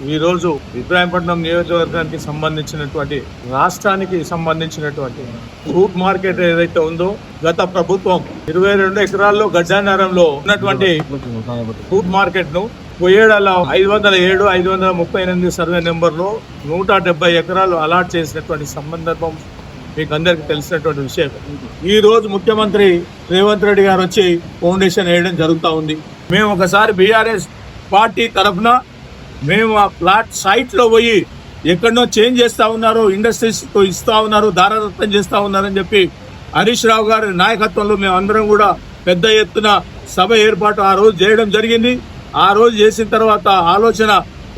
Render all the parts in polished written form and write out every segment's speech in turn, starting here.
ఈరోజు ఇబ్రాహీంపట్నం నియోజకవర్గానికి సంబంధించినటువంటి రాష్ట్రానికి సంబంధించినటువంటి ఫ్రూట్ మార్కెట్ ఏదైతే ఉందో గత ప్రభుత్వం 22 ఎకరాల్లో గడ్డానారంలో ఉన్నటువంటి ఫ్రూట్ మార్కెట్ ను 507, 538 సర్వే నెంబర్లో 170 ఎకరాలు అలాట్ చేసినటువంటి సందర్భం మీకు అందరికీ తెలిసినటువంటి విషయం. ఈ రోజు ముఖ్యమంత్రి రేవంత్ రెడ్డి గారు వచ్చి ఫౌండేషన్ వేయడం జరుగుతూ ఉంది. మేము ఒకసారి బీఆర్ఎస్ పార్టీ తరఫున మేము ఆ ప్లాట్ సైట్లో పోయి ఎక్కడనో చేంజ్ చేస్తూ ఉన్నారు, ఇండస్ట్రీస్తో ఇస్తూ ఉన్నారు, దారదత్తం చేస్తూ ఉన్నారని చెప్పి హరీష్ రావు గారి నాయకత్వంలో మేము అందరం కూడా పెద్ద ఎత్తున సభ ఏర్పాటు ఆ రోజు చేయడం జరిగింది. ఆ రోజు చేసిన తర్వాత ఆలోచన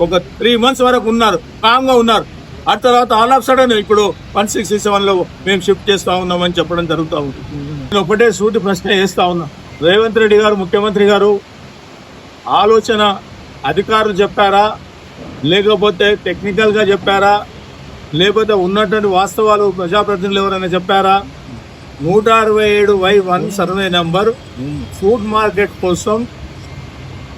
ఒక 3 months వరకు ఉన్నారు, కామ్గా ఉన్నారు. ఆ తర్వాత ఆల్ ఆఫ్ సడన్ ఇప్పుడు 1667లో మేము షిఫ్ట్ చేస్తూ ఉన్నామని చెప్పడం జరుగుతూ ఉంది. నేను ఒకటే సూటి ప్రశ్న వేస్తా ఉన్నా, రేవంత్ రెడ్డి గారు ముఖ్యమంత్రి గారు ఆలోచన అధికారులు చెప్పారా, లేకపోతే టెక్నికల్గా చెప్పారా, లేకపోతే ఉన్నటువంటి వాస్తవాలు ప్రజాప్రతినిధులు ఎవరైనా చెప్పారా? 167/1 సర్వే నెంబర్ ఫుడ్ మార్కెట్ కోసం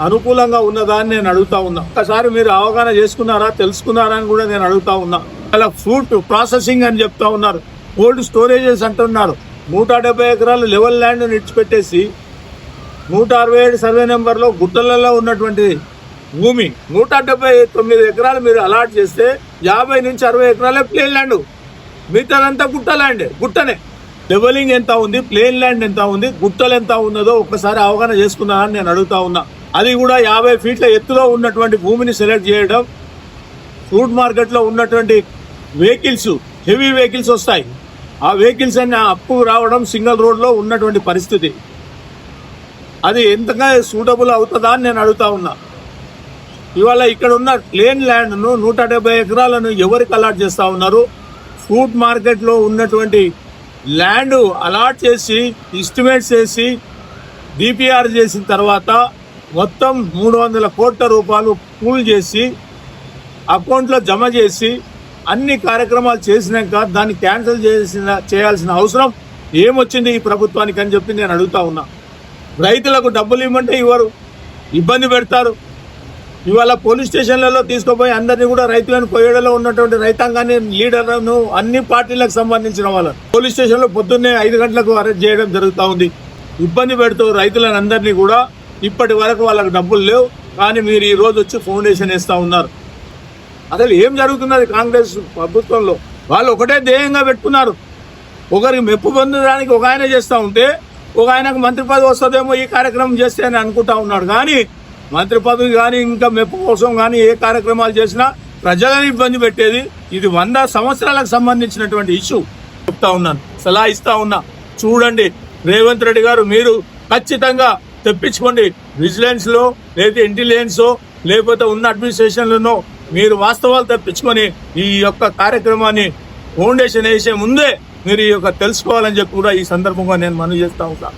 అనుకూలంగా ఉన్నదాన్ని నేను అడుగుతా ఉన్నా. ఒకసారి మీరు అవగాహన చేసుకున్నారా, తెలుసుకున్నారా అని కూడా నేను అడుగుతా ఉన్నా. అలా ఫ్రూట్ ప్రాసెసింగ్ అని చెప్తా ఉన్నారు, కోల్డ్ స్టోరేజెస్ అంటున్నారు. 170 ఎకరాలు లెవెల్ ల్యాండ్ విడిచిపెట్టేసి 167 సర్వే నెంబర్లో గుట్టలలో ఉన్నటువంటి భూమి 179 ఎకరాలు మీరు అలాట్ చేస్తే 50 నుంచి 60 ఎకరాలే ప్లేన్ ల్యాండ్, మిగతాదంతా గుట్ట ల్యాండ్. గుట్టనే లెవెలింగ్ ఎంత ఉంది, ప్లేన్ ల్యాండ్ ఎంత ఉంది, గుట్టలు ఎంత ఉన్నదో ఒక్కసారి అవగాహన చేసుకున్నారని నేను అడుగుతా ఉన్నా. అది కూడా 50 ఫీట్ల ఎత్తులో ఉన్నటువంటి భూమిని సెలెక్ట్ చేయడం. ఫ్రూట్ మార్కెట్లో ఉన్నటువంటి వెహికల్స్, హెవీ వెహికల్స్ వస్తాయి, ఆ వెహికల్స్ అన్ని అప్పు రావడం సింగిల్ రోడ్లో ఉన్నటువంటి పరిస్థితి. అది ఎంతగా సూటబుల్ అవుతుందా అని నేను అడుగుతా ఉన్నా. ఇవాళ ఇక్కడ ఉన్న ప్లేన్ ల్యాండ్ను 170 ఎకరాలను ఎవరికి అలాట్ చేస్తూ ఉన్నారు? ఫ్రూట్ మార్కెట్లో ఉన్నటువంటి ల్యాండ్ అలాట్ చేసి ఎస్టిమేట్స్ చేసి డిపిఆర్ చేసిన తర్వాత మొత్తం 300 కోట్ల రూపాయలు పూల్ చేసి అకౌంట్లో జమ చేసి అన్ని కార్యక్రమాలు చేసినాక దాన్ని క్యాన్సిల్ చేయాల్సిన అవసరం ఏమొచ్చింది ఈ ప్రభుత్వానికి అని చెప్పి నేను అడుగుతా ఉన్నా. రైతులకు డబ్బులు ఇవ్వమంటే ఇవ్వరు, ఇబ్బంది పెడతారు. ఇవాళ పోలీస్ స్టేషన్లలో తీసుకుపోయి అందరినీ కూడా రైతులను కొయ్యడలో ఉన్నటువంటి రైతాంగాన్ని, లీడర్లను, అన్ని పార్టీలకు సంబంధించిన వాళ్ళని పోలీస్ స్టేషన్లో పొద్దున్నే 5 గంటలకు అరెస్ట్ చేయడం జరుగుతూ ఉంది. ఇబ్బంది పెడుతూ రైతులను అందరినీ కూడా. ఇప్పటి వరకు వాళ్ళకి డబ్బులు లేవు, కానీ మీరు ఈ రోజు వచ్చి ఫౌండేషన్ వేస్తూ ఉన్నారు. అసలు ఏం జరుగుతున్నది కాంగ్రెస్ ప్రభుత్వంలో? వాళ్ళు ఒకటే ధ్యేయంగా పెట్టుకున్నారు, ఒకరికి మెప్పు పొందడానికి ఒక ఆయన చేస్తూ ఉంటే ఒక ఆయనకు మంత్రి పదవి వస్తుందేమో ఈ కార్యక్రమం చేస్తే అని అనుకుంటా ఉన్నాడు. కానీ మంత్రి పదవి కానీ ఇంకా మెప్పు కోసం కానీ ఏ కార్యక్రమాలు చేసినా ప్రజలను ఇబ్బంది పెట్టేది. ఇది 100 సంవత్సరాలకు సంబంధించినటువంటి ఇష్యూ. చెప్తా ఉన్నాను, సలహా ఇస్తా ఉన్నా. చూడండి రేవంత్ రెడ్డి గారు, మీరు ఖచ్చితంగా తెప్పించుకోండి. విజిలెన్స్లో లేదా ఇంటెలిజెన్సో లేకపోతే ఉన్న అడ్మినిస్ట్రేషన్లోనో మీరు వాస్తవాలు తెప్పించుకొని ఈ యొక్క కార్యక్రమాన్ని ఫౌండేషన్ వేసే ముందే మీరు ఈ యొక్క తెలుసుకోవాలని చెప్పి కూడా ఈ సందర్భంగా నేను మనవి చేస్తా ఉంటాను.